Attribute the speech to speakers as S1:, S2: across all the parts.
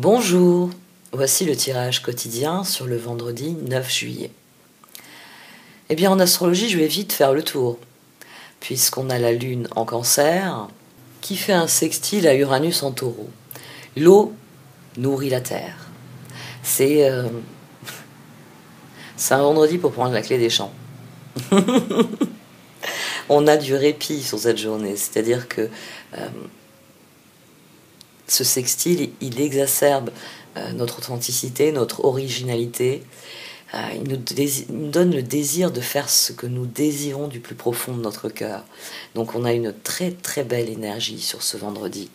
S1: Bonjour, voici le tirage quotidien sur le vendredi 9 juillet. Eh bien en astrologie, je vais vite faire le tour, puisqu'on a la lune en cancer, qui fait un sextile à Uranus en taureau. L'eau nourrit la terre. C'est un vendredi pour prendre la clé des champs. On a du répit sur cette journée, c'est-à-dire que ce sextile, il exacerbe notre authenticité, notre originalité. Il nous donne le désir de faire ce que nous désirons du plus profond de notre cœur. Donc on a une très très belle énergie sur ce vendredi.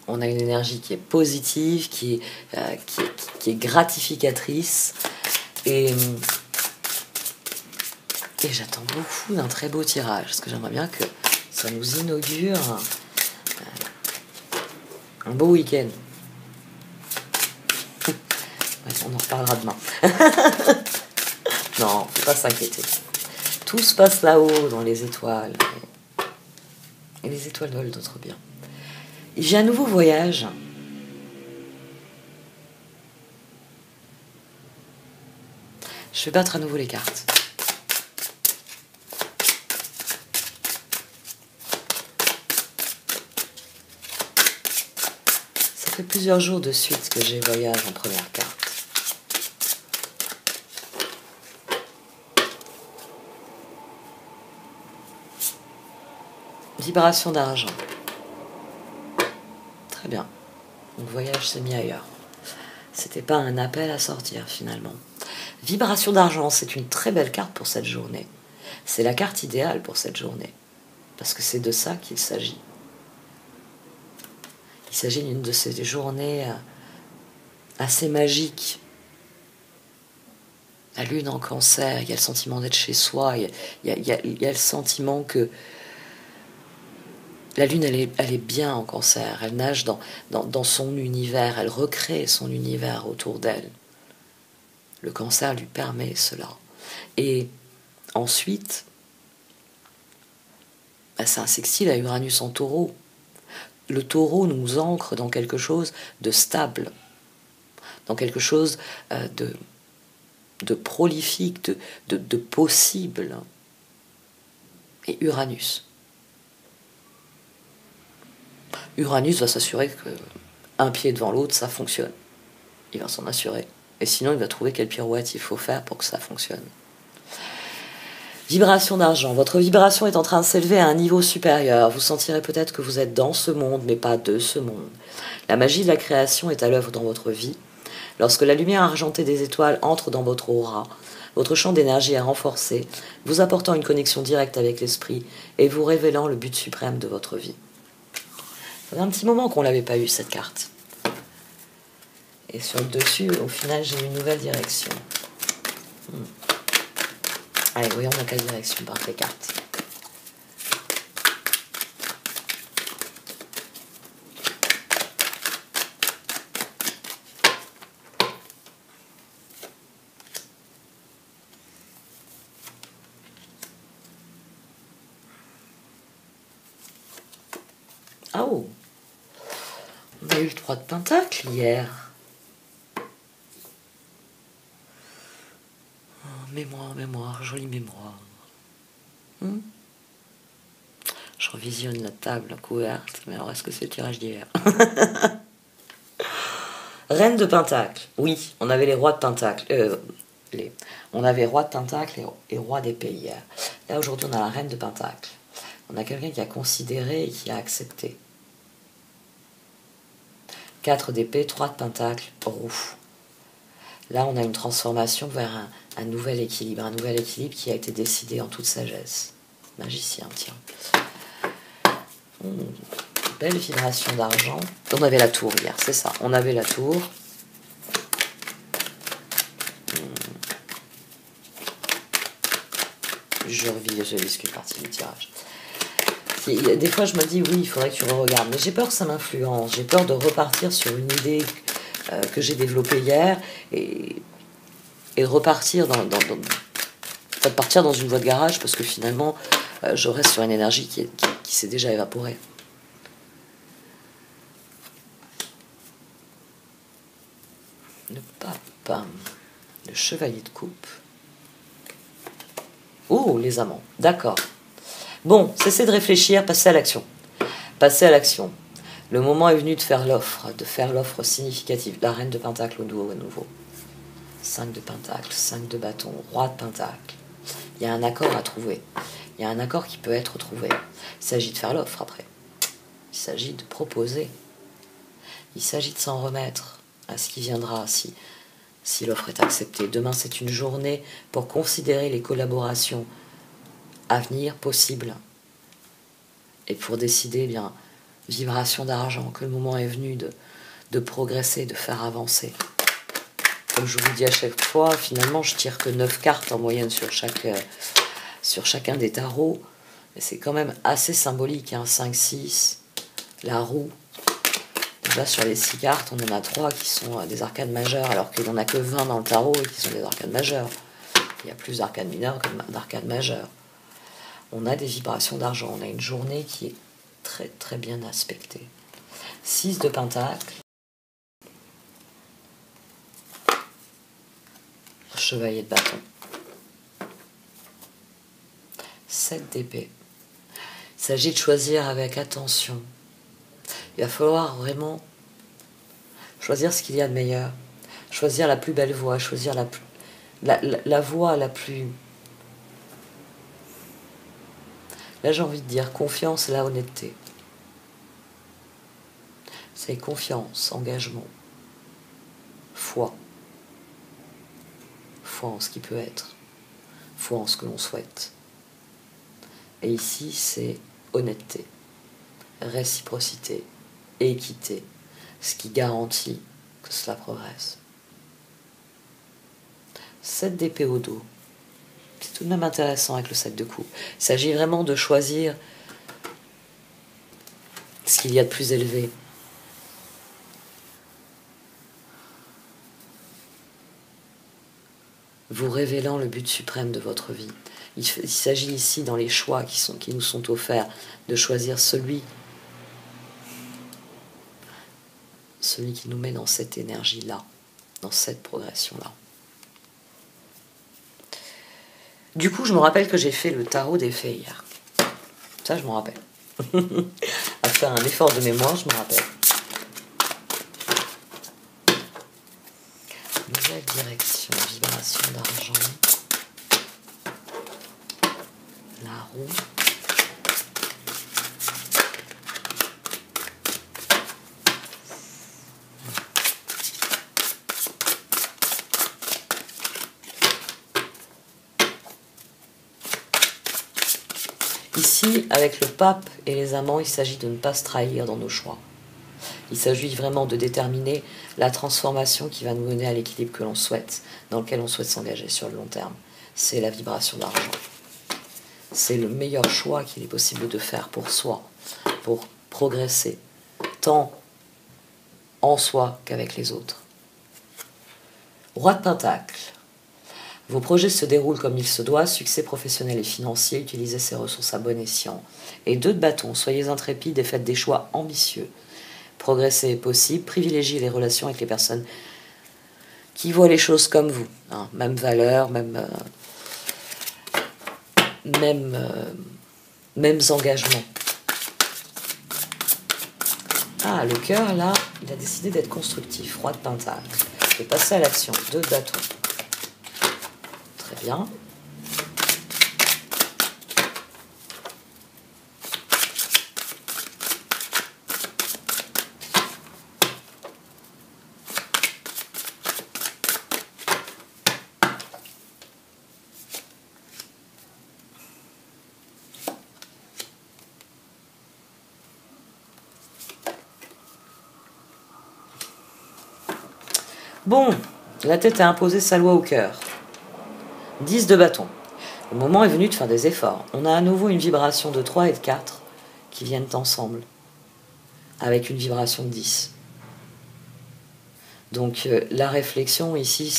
S1: On a une énergie qui est positive, qui est gratificatrice. Et j'attends beaucoup d'un très beau tirage, parce que j'aimerais bien que ça nous inaugure un beau week-end. On en reparlera demain. Non, faut pas s'inquiéter. Tout se passe là-haut, dans les étoiles. Et les étoiles veulent d'autres bien. J'ai un nouveau voyage. Je vais battre à nouveau les cartes. Ça fait plusieurs jours de suite que j'ai voyage en première carte. Vibration d'argent. Très bien. Mon voyage s'est mis ailleurs. C'était pas un appel à sortir finalement. Vibration d'argent, c'est une très belle carte pour cette journée. C'est la carte idéale pour cette journée. Parce que c'est de ça qu'il s'agit. Il s'agit d'une de ces journées assez magiques. La lune en cancer, il y a le sentiment d'être chez soi, il y a le sentiment que la lune, elle est bien en cancer, elle nage dans son univers, elle recrée son univers autour d'elle. Le cancer lui permet cela. Et ensuite, c'est un sextile à Uranus en taureau. Le taureau nous ancre dans quelque chose de stable, dans quelque chose de prolifique, de possible. Et Uranus va s'assurer qu'un pied devant l'autre, ça fonctionne. Il va s'en assurer. Et sinon, il va trouver quelle pirouette il faut faire pour que ça fonctionne. Vibration d'argent. Votre vibration est en train de s'élever à un niveau supérieur. Vous sentirez peut-être que vous êtes dans ce monde, mais pas de ce monde. La magie de la création est à l'œuvre dans votre vie. Lorsque la lumière argentée des étoiles entre dans votre aura, votre champ d'énergie est renforcé, vous apportant une connexion directe avec l'esprit et vous révélant le but suprême de votre vie. Ça fait un petit moment qu'on ne l'avait pas eu, cette carte. Et sur le dessus, au final, j'ai une nouvelle direction. Allez, voyons dans quelle direction partent les cartes. Ah oh, on a eu le 3 de Pentacle hier. Mémoire, jolie mémoire. Je revisionne la table couverte, mais alors est-ce que c'est le tirage d'hier? Reine de Pentacle. Oui, on avait les rois de Pentacle. On avait roi de Pentacle et roi d'épée hier. Là, aujourd'hui, on a la reine de Pentacle. On a quelqu'un qui a considéré et qui a accepté. 4 d'épée, 3 de Pentacle, roux. Là, on a une transformation vers un nouvel équilibre qui a été décidé en toute sagesse. Magicien, tiens. Belle vibration d'argent. On avait la tour hier, c'est ça. On avait la tour. Je revis qu'une partie du tirage. Des fois, je me dis, oui, il faudrait que tu re-regardes. Mais j'ai peur que ça m'influence. J'ai peur de repartir sur une idée que j'ai développée hier et de repartir de partir dans une voie de garage parce que finalement, je reste sur une énergie qui s'est déjà évaporée. Le pape, le chevalier de coupe. Oh, les amants, d'accord. Bon, cessez de réfléchir, passez à l'action. Passez à l'action. Le moment est venu de faire l'offre significative. La reine de Pentacle au nouveau. 5 de Pentacle, 5 de bâton, roi de Pentacle. Il y a un accord à trouver. Il y a un accord qui peut être trouvé. Il s'agit de faire l'offre après. Il s'agit de proposer. Il s'agit de s'en remettre à ce qui viendra si l'offre est acceptée. Demain, c'est une journée pour considérer les collaborations à venir possibles. Et pour décider, bien, vibration d'argent, que le moment est venu de progresser, de faire avancer. Comme je vous dis à chaque fois, finalement, je tire que 9 cartes en moyenne sur chacun des tarots. Mais c'est quand même assez symbolique, hein, 5, 6, la roue. Déjà, sur les 6 cartes, on en a 3 qui sont des arcades majeures, alors qu'il n'y en a que 20 dans le tarot et qui sont des arcades majeures. Il y a plus d'arcades mineures que d'arcades majeures. On a des vibrations d'argent. On a une journée qui est très très bien aspectée. 6 de Pentacle. Chevalier de bâton. 7 d'épée. Il s'agit de choisir avec attention. Il va falloir vraiment choisir ce qu'il y a de meilleur. Choisir la plus belle voie. Choisir la voie la plus... Là, j'ai envie de dire confiance et la honnêteté. C'est confiance, engagement, foi. Foi en ce qui peut être. Foi en ce que l'on souhaite. Et ici, c'est honnêteté, réciprocité, équité, ce qui garantit que cela progresse. 7 d'épée au dos. C'est tout de même intéressant avec le 7 de coupe. Il s'agit vraiment de choisir ce qu'il y a de plus élevé. Vous révélant le but suprême de votre vie. Il s'agit ici, dans les choix qui nous sont offerts, de choisir celui qui nous met dans cette énergie-là, dans cette progression-là. Du coup, je me rappelle que j'ai fait le tarot des fées hier. Ça, je m'en rappelle. À faire un effort de mémoire, je me rappelle. Nouvelle direction, vibration d'argent. La roue. Ici, avec le pape et les amants, il s'agit de ne pas se trahir dans nos choix. Il s'agit vraiment de déterminer la transformation qui va nous mener à l'équilibre que l'on souhaite, dans lequel on souhaite s'engager sur le long terme. C'est la vibration d'argent. C'est le meilleur choix qu'il est possible de faire pour soi, pour progresser, tant en soi qu'avec les autres. Roi de Pentacle. Vos projets se déroulent comme il se doit, succès professionnel et financier, utilisez ces ressources à bon escient. Et 2 de bâton, soyez intrépides et faites des choix ambitieux. Progresser est possible, privilégiez les relations avec les personnes qui voient les choses comme vous. Hein, même valeur, mêmes engagements. Ah, le cœur, là, il a décidé d'être constructif. Roi de Pentacle. Je vais passer à l'action. 2 de bâton. Très bien. Bon, la tête a imposé sa loi au cœur. 10 de bâton. Le moment est venu de faire des efforts. On a à nouveau une vibration de 3 et de 4 qui viennent ensemble, avec une vibration de 10. Donc la réflexion ici,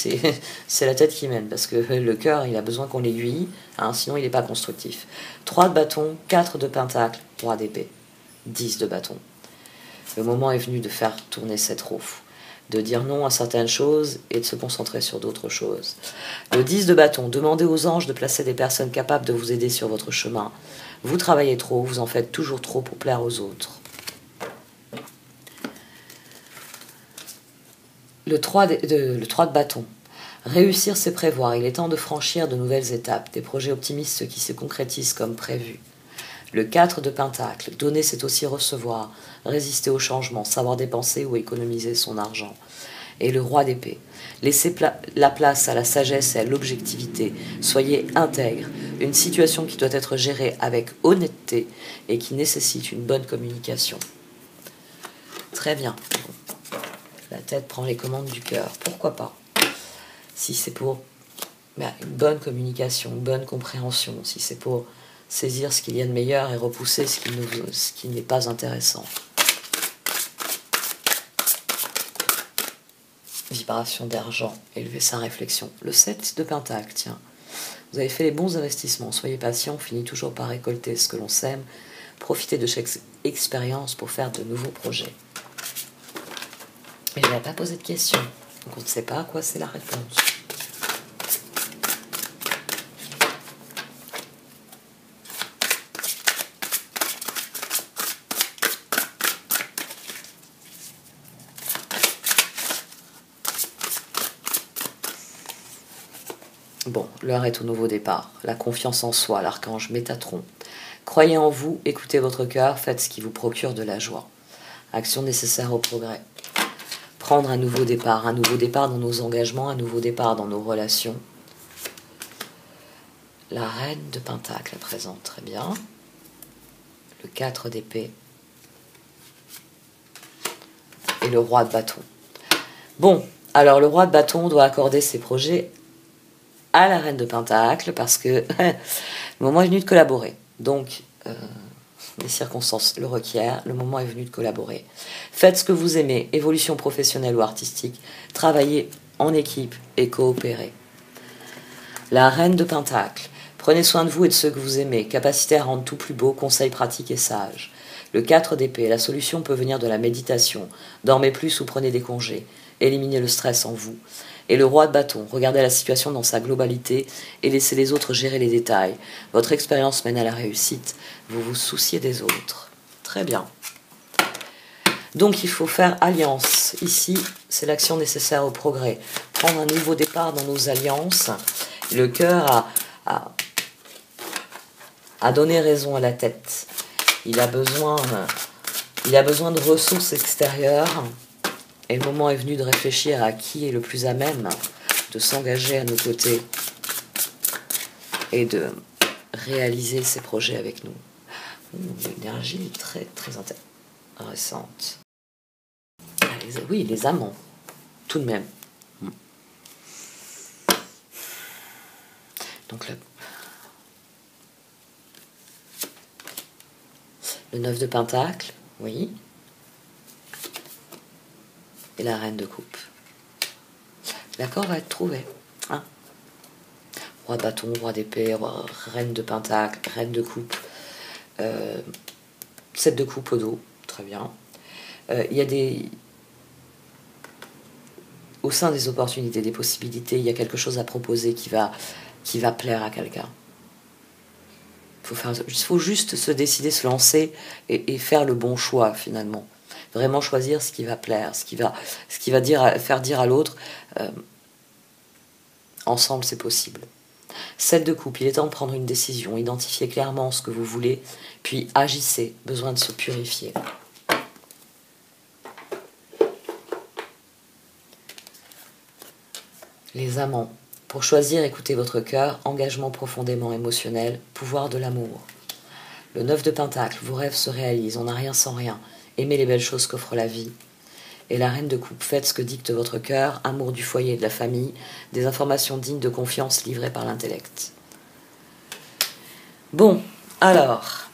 S1: c'est la tête qui mène, parce que le cœur, il a besoin qu'on l'aiguille, hein, sinon il n'est pas constructif. 3 de bâton, 4 de pentacle, 3 d'épée, 10 de bâton. Le moment est venu de faire tourner cette roue. de dire non à certaines choses et de se concentrer sur d'autres choses. Le 10 de bâton, demandez aux anges de placer des personnes capables de vous aider sur votre chemin. Vous travaillez trop, vous en faites toujours trop pour plaire aux autres. Le 3 de bâton. Réussir, c'est prévoir. Il est temps de franchir de nouvelles étapes, des projets optimistes qui se concrétisent comme prévu. Le 4 de pentacle. Donner, c'est aussi recevoir. Résister au changement, savoir dépenser ou économiser son argent. Et le roi d'épée. Laissez la place à la sagesse et à l'objectivité. Soyez intègre. Une situation qui doit être gérée avec honnêteté et qui nécessite une bonne communication. Très bien. La tête prend les commandes du cœur. Pourquoi pas? Si c'est pour une bonne communication, une bonne compréhension, si c'est pour saisir ce qu'il y a de meilleur et repousser ce qui n'est pas intéressant. Vibration d'argent, élever sa réflexion. Le 7 de pentacle, tiens. Vous avez fait les bons investissements, soyez patient, on finit toujours par récolter ce que l'on sème. Profitez de chaque expérience pour faire de nouveaux projets. Mais je n'avais pas posé de questions, donc on ne sait pas à quoi c'est la réponse. Bon, l'heure est au nouveau départ. La confiance en soi, l'archange Métatron. Croyez en vous, écoutez votre cœur, faites ce qui vous procure de la joie. Action nécessaire au progrès. Prendre un nouveau départ dans nos engagements, un nouveau départ dans nos relations. La reine de pentacle présente, très bien. Le 4 d'épée. Et le roi de bâton. Bon, alors le roi de bâton doit accorder ses projets à la reine de pentacle parce que le moment est venu de collaborer. Donc, les circonstances le requièrent, le moment est venu de collaborer. Faites ce que vous aimez, évolution professionnelle ou artistique, travaillez en équipe et coopérez. La reine de pentacle. Prenez soin de vous et de ceux que vous aimez, capacité à rendre tout plus beau, conseils pratiques et sages. Le 4 d'épée. La solution peut venir de la méditation. Dormez plus ou prenez des congés. Éliminez le stress en vous. Et le roi de bâton, regardez la situation dans sa globalité et laissez les autres gérer les détails. Votre expérience mène à la réussite, vous vous souciez des autres. Très bien. Donc il faut faire alliance. Ici, c'est l'action nécessaire au progrès. Prendre un nouveau départ dans nos alliances. Le cœur a donné raison à la tête. Il a besoin de ressources extérieures. Et le moment est venu de réfléchir à qui est le plus à même de s'engager à nos côtés et de réaliser ces projets avec nous. L'énergie est très, très intéressante. Oui, les amants, tout de même. Donc le 9 de pentacle, oui. Et la reine de coupe. L'accord va être trouvé. Hein, roi de bâton, roi d'épée, reine de pentacle, reine de coupe. 7 de coupe au dos. Très bien. Il y a au sein des opportunités, des possibilités, il y a quelque chose à proposer qui va plaire à quelqu'un. Il faut juste se décider, se lancer et faire le bon choix finalement. Vraiment choisir ce qui va plaire, ce qui va faire dire à l'autre ensemble c'est possible. 7 de coupe, il est temps de prendre une décision, identifiez clairement ce que vous voulez, puis agissez, besoin de se purifier. Les amants. Pour choisir, écoutez votre cœur, engagement profondément émotionnel, pouvoir de l'amour. Le 9 de pentacle, vos rêves se réalisent, on n'a rien sans rien. Aimez les belles choses qu'offre la vie. Et la reine de coupe, faites ce que dicte votre cœur, amour du foyer et de la famille, des informations dignes de confiance livrées par l'intellect. Bon, alors,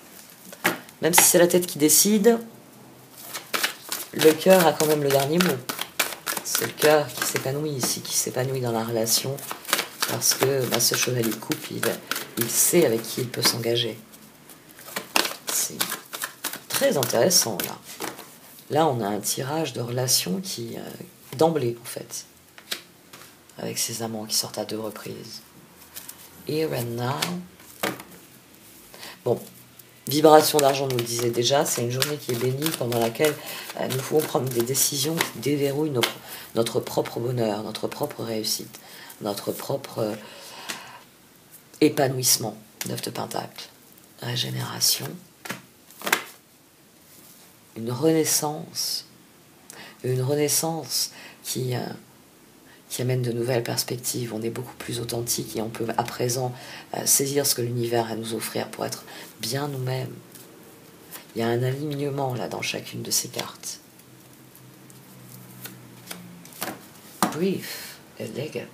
S1: même si c'est la tête qui décide, le cœur a quand même le dernier mot. C'est le cœur qui s'épanouit ici, qui s'épanouit dans la relation, parce que ce chevalier de coupe, il sait avec qui il peut s'engager. C'est très intéressant, là. Là, on a un tirage de relation qui d'emblée, en fait, avec ces amants qui sortent à 2 reprises. Here and now. Bon, vibration d'argent, nous le disait déjà, c'est une journée qui est bénie, pendant laquelle nous pouvons prendre des décisions qui déverrouillent notre propre bonheur, notre propre réussite, notre propre épanouissement. 9 de Pentacle. Régénération. Une renaissance qui amène de nouvelles perspectives. On est beaucoup plus authentique et on peut à présent saisir ce que l'univers a à nous offrir pour être bien nous-mêmes. Il y a un alignement là dans chacune de ces cartes. Brief et leg up.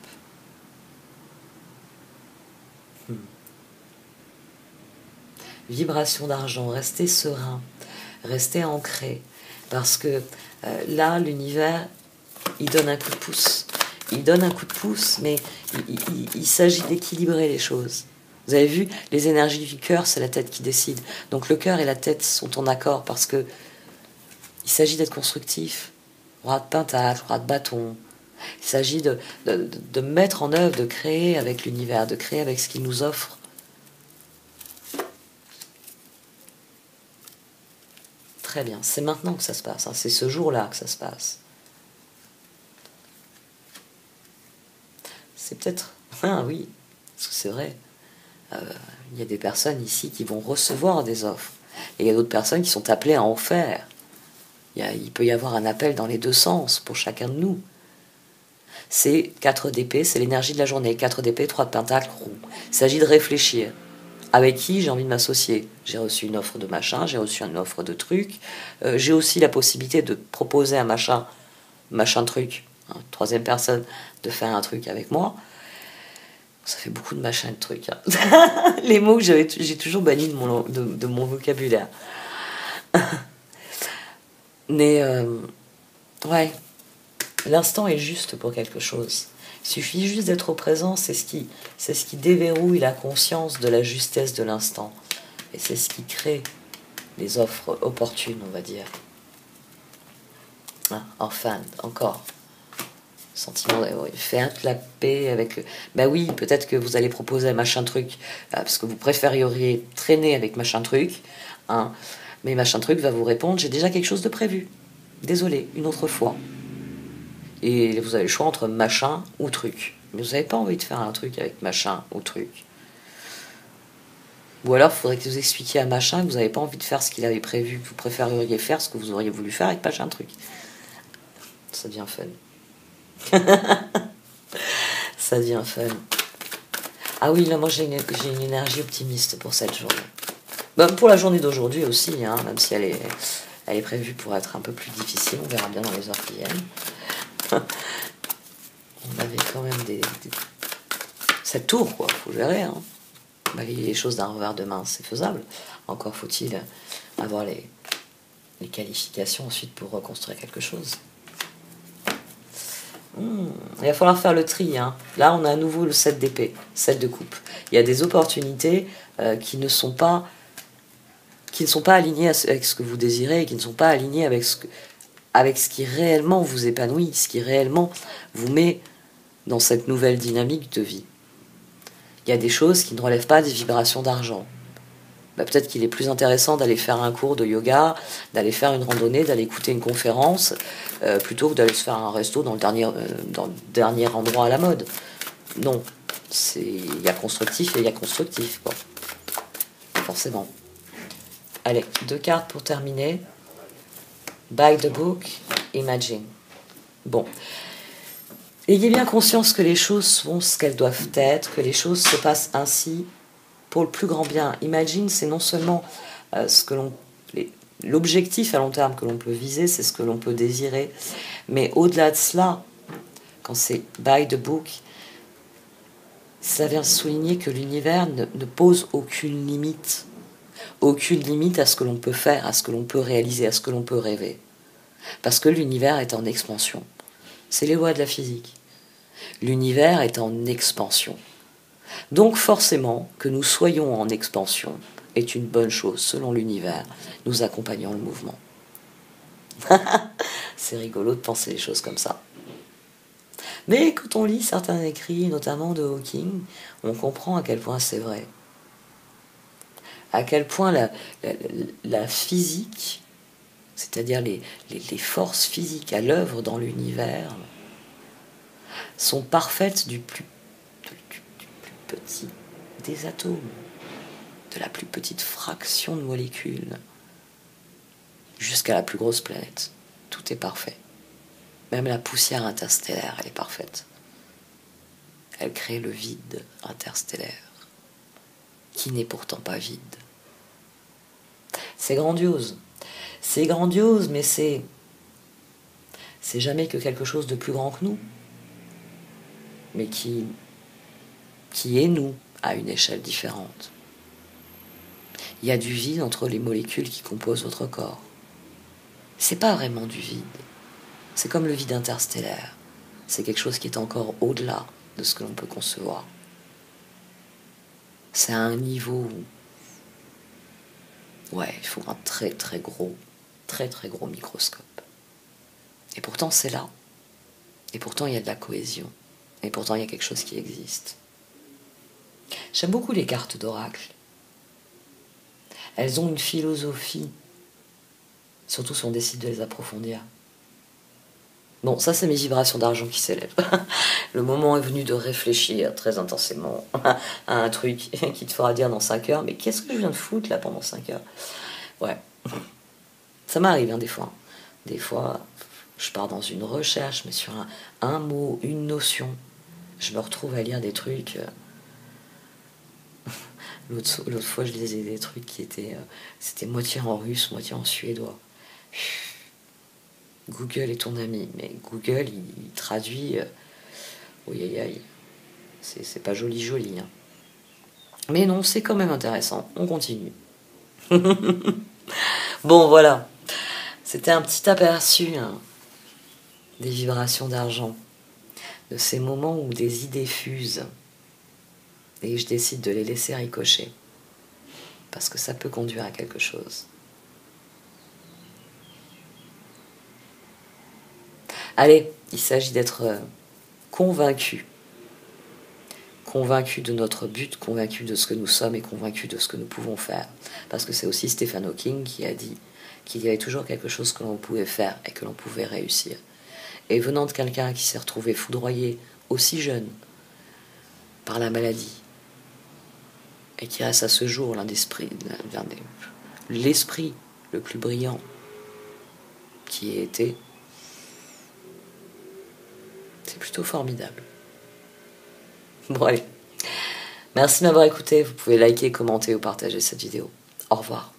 S1: Vibration d'argent, restez serein, restez ancré, parce que là, l'univers, il donne un coup de pouce. Il donne un coup de pouce, mais il s'agit d'équilibrer les choses. Vous avez vu, les énergies du cœur, c'est la tête qui décide. Donc le cœur et la tête sont en accord, parce que il s'agit d'être constructif. Roi de pentacle, roi de bâton. Il s'agit de mettre en œuvre, de créer avec l'univers, de créer avec ce qu'il nous offre. Très bien, c'est maintenant que ça se passe, hein. C'est ce jour-là que ça se passe. C'est peut-être... Ah oui, parce que c'est vrai. Il y a des personnes ici qui vont recevoir des offres. Et il y a d'autres personnes qui sont appelées à en faire. Il peut y avoir un appel dans les 2 sens pour chacun de nous. C'est 4 d'épée, c'est l'énergie de la journée. 4 d'épée, 3 de pentacle, roux. Il s'agit de réfléchir. Avec qui j'ai envie de m'associer? J'ai reçu une offre de machin, j'ai reçu une offre de truc. J'ai aussi la possibilité de proposer à machin truc, hein, 3e personne, de faire un truc avec moi. Ça fait beaucoup de machin de trucs. Hein. Les mots que j'ai toujours bannis de mon vocabulaire. Mais, ouais, l'instant est juste pour quelque chose. Il suffit juste d'être au présent, c'est ce qui déverrouille la conscience de la justesse de l'instant. Et c'est ce qui crée les offres opportunes, on va dire. Ah, enfin, encore. Sentiment de faire la paix avec... Ben oui, peut-être que vous allez proposer un machin truc, parce que vous préféreriez traîner avec machin truc, hein, mais machin truc va vous répondre, j'ai déjà quelque chose de prévu. Désolé, une autre fois. Et vous avez le choix entre machin ou truc. Mais vous n'avez pas envie de faire un truc avec machin ou truc. Ou alors, il faudrait que vous expliquiez à machin que vous n'avez pas envie de faire ce qu'il avait prévu, que vous préféreriez faire ce que vous auriez voulu faire avec machin truc. Ça devient fun. Ça devient fun. Ah oui, là, moi, j'ai une énergie optimiste pour cette journée. Ben, pour la journée d'aujourd'hui aussi, hein, même si elle est prévue pour être un peu plus difficile. On verra bien dans les heures qui viennent. On avait quand même cette tour, quoi, faut gérer, hein. Balayer les choses d'un revers de main, c'est faisable. Encore faut-il avoir les qualifications ensuite pour reconstruire quelque chose. Il va falloir faire le tri, hein. Là, on a à nouveau le 7 d'épée, 7 de coupe. Il y a des opportunités qui ne sont pas alignées avec ce que vous désirez et qui ne sont pas alignées avec ce qui réellement vous épanouit, ce qui réellement vous met dans cette nouvelle dynamique de vie. Il y a des choses qui ne relèvent pas des vibrations d'argent. Peut-être qu'il est plus intéressant d'aller faire un cours de yoga, d'aller faire une randonnée, d'aller écouter une conférence, plutôt que d'aller se faire un resto dans le dernier endroit à la mode. Non, il y a constructif et il y a constructif, quoi. Forcément. Allez, 2 cartes pour terminer. By the book, imagine. Bon. Ayez bien conscience que les choses sont ce qu'elles doivent être, que les choses se passent ainsi pour le plus grand bien. Imagine, c'est non seulement l'objectif à long terme que l'on peut viser, c'est ce que l'on peut désirer, mais au-delà de cela, quand c'est by the book, ça vient souligner que l'univers ne pose aucune limite à ce que l'on peut faire, à ce que l'on peut réaliser, à ce que l'on peut rêver. Parce que l'univers est en expansion. C'est les lois de la physique. L'univers est en expansion. Donc forcément, que nous soyons en expansion est une bonne chose, selon l'univers. Nous accompagnons le mouvement. C'est rigolo de penser les choses comme ça. Mais quand on lit certains écrits, notamment de Hawking, on comprend à quel point c'est vrai. À quel point la physique, c'est-à-dire les forces physiques à l'œuvre dans l'univers, sont parfaites du plus petit des atomes, de la plus petite fraction de molécules, jusqu'à la plus grosse planète. Tout est parfait. Même la poussière interstellaire, elle est parfaite. Elle crée le vide interstellaire, qui n'est pourtant pas vide. C'est grandiose. C'est grandiose, mais c'est jamais que quelque chose de plus grand que nous, mais qui est nous, à une échelle différente. Il y a du vide entre les molécules qui composent votre corps. C'est pas vraiment du vide. C'est comme le vide interstellaire. C'est quelque chose qui est encore au-delà de ce que l'on peut concevoir. C'est à un niveau où, ouais, il faut un très très gros microscope. Et pourtant c'est là. Et pourtant il y a de la cohésion. Et pourtant il y a quelque chose qui existe. J'aime beaucoup les cartes d'oracle. Elles ont une philosophie, surtout si on décide de les approfondir. Bon, ça c'est mes vibrations d'argent qui s'élèvent. Le moment est venu de réfléchir très intensément à un truc qui te fera dire dans 5 heures, mais qu'est-ce que je viens de foutre là pendant 5 heures? Ouais, ça m'arrive hein, des fois. Des fois, je pars dans une recherche, mais sur un mot, une notion, je me retrouve à lire des trucs... L'autre fois, je lisais des trucs qui étaient... c'était moitié en russe, moitié en suédois. Google est ton ami, mais Google, il traduit... oui, aïe, aïe. C'est pas joli, hein. Mais non, c'est quand même intéressant. On continue. Bon, voilà. C'était un petit aperçu hein, des vibrations d'argent. De ces moments où des idées fusent. Et je décide de les laisser ricocher. Parce que ça peut conduire à quelque chose. Allez, il s'agit d'être convaincu. Convaincu de notre but, convaincu de ce que nous sommes et convaincu de ce que nous pouvons faire. Parce que c'est aussi Stephen Hawking qui a dit qu'il y avait toujours quelque chose que l'on pouvait faire et que l'on pouvait réussir. Et venant de quelqu'un qui s'est retrouvé foudroyé aussi jeune par la maladie, et qui reste à ce jour l'esprit le plus brillant qui ait été, c'est plutôt formidable. Bon allez, merci de m'avoir écouté, vous pouvez liker, commenter ou partager cette vidéo. Au revoir.